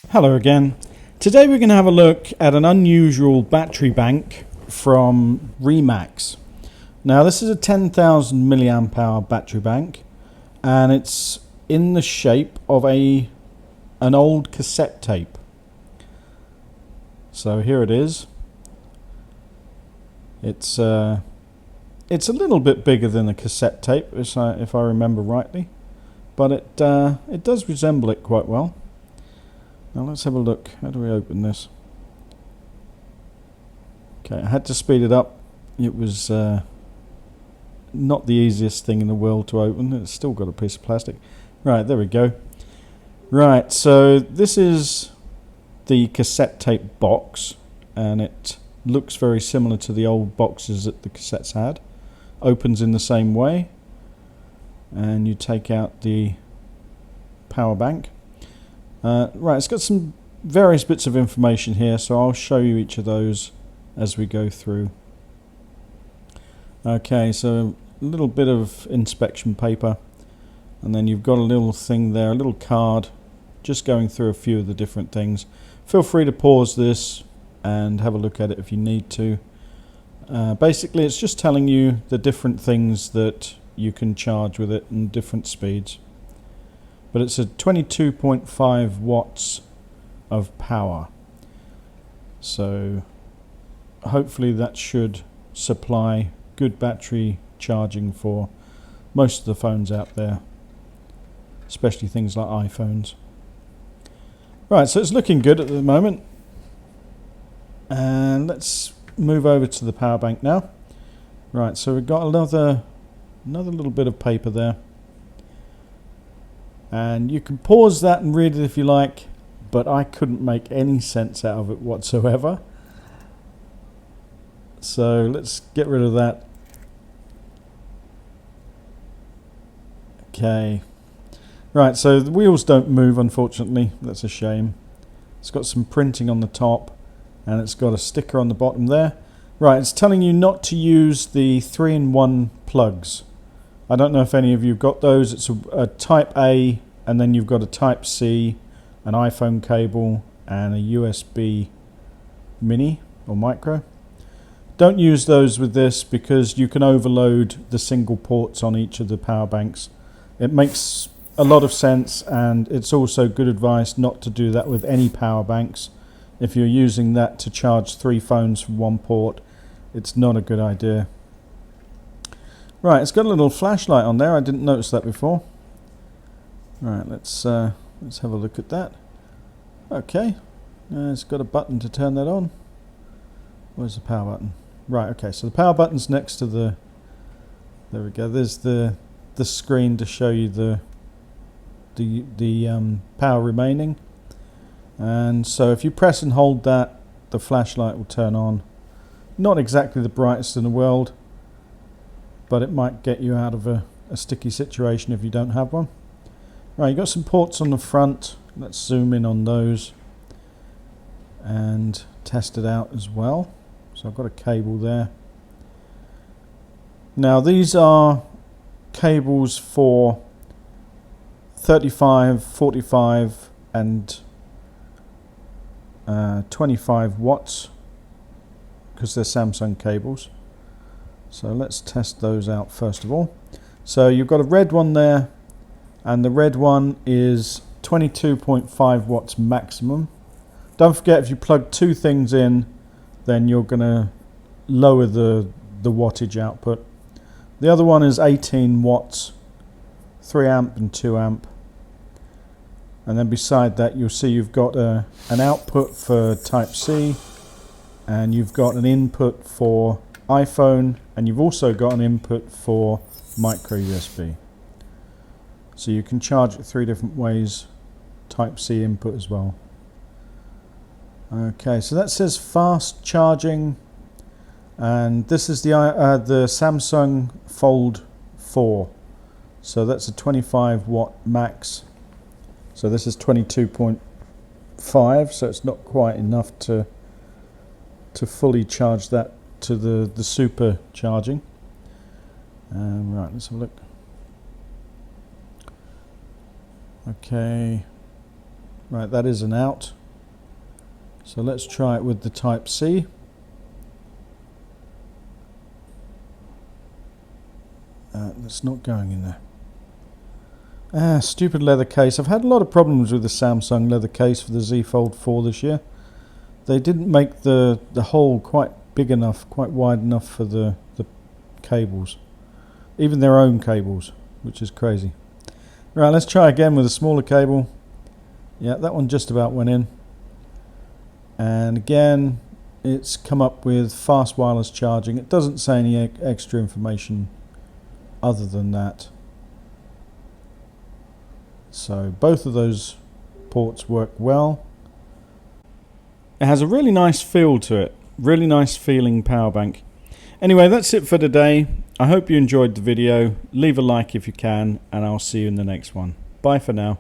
Hello again. Today we're going to have a look at an unusual battery bank from Remax. Now this is a 10,000 milliamp hour battery bank, and it's in the shape of an old cassette tape. So here it is. It's a little bit bigger than a cassette tape, if I remember rightly, but it does resemble it quite well. Now let's have a look. How do we open this? Okay, I had to speed it up. It was not the easiest thing in the world to open. It's still got a piece of plastic. Right, there we go. Right, so this is the cassette tape box, and it looks very similar to the old boxes that the cassettes had. Opens in the same way, and you take out the power bank. Right, it's got some various bits of information here, so I'll show you each of those as we go through. Okay, so a little bit of inspection paper, and then you've got a little thing there, a little card, just going through a few of the different things. Feel free to pause this and have a look at it if you need to. Basically, it's just telling you the different things that you can charge with it and different speeds. But it's a 22.5 watts of power. So hopefully that should supply good battery charging for most of the phones out there, especially things like iPhones. Right, so it's looking good at the moment. And let's move over to the power bank now. Right, so we've got another little bit of paper there. And you can pause that and read it if you like, but I couldn't make any sense out of it whatsoever. So let's get rid of that. Okay. Right, so the wheels don't move, unfortunately. That's a shame. It's got some printing on the top, and it's got a sticker on the bottom there. Right, it's telling you not to use the 3-in-1 plugs. I don't know if any of you got those. It's a Type A, and then you've got a Type C, an iPhone cable, and a USB mini or micro. Don't use those with this because you can overload the single ports on each of the power banks. It makes a lot of sense, and it's also good advice not to do that with any power banks. If you're using that to charge 3 phones from one port, it's not a good idea. Right, it's got a little flashlight on there. I didn't notice that before. Right, let's have a look at that. Okay, it's got a button to turn that on. Where's the power button? Right, okay, so the power button's next to the... There we go. There's the screen to show you the power remaining. And so if you press and hold that, the flashlight will turn on. Not exactly the brightest in the world, but it might get you out of a sticky situation if you don't have one. Right, you've got some ports on the front. Let's zoom in on those and test it out as well. So I've got a cable there. Now these are cables for 35, 45 and 25 watts because they're Samsung cables. So let's test those out first of all. So you've got a red one there, and the red one is 22.5 watts maximum. Don't forget, if you plug 2 things in, then you're going to lower the wattage output. The other one is 18 watts, 3 amp and 2 amp. And then beside that you'll see you've got an output for Type C, and you've got an input for iPhone, and you've also got an input for micro USB. So you can charge it 3 different ways, Type C input as well. Okay, so that says fast charging, and this is the Samsung Fold 4. So that's a 25 watt max. So this is 22.5, so it's not quite enough to fully charge that to the super charging. Right, let's have a look. Okay, right, that is an out. So let's try it with the Type C. That's not going in there. Stupid leather case. I've had a lot of problems with the Samsung leather case for the Z Fold 4 this year. They didn't make the hole quite big enough, quite wide enough for the cables. Even their own cables, which is crazy. Right, let's try again with a smaller cable. Yeah, that one just about went in. And again, it's come up with fast wireless charging. It doesn't say any extra information other than that. So both of those ports work well. It has a really nice feel to it. Really nice feeling power bank. Anyway, that's it for today. I hope you enjoyed the video. Leave a like if you can, and I'll see you in the next one. Bye for now.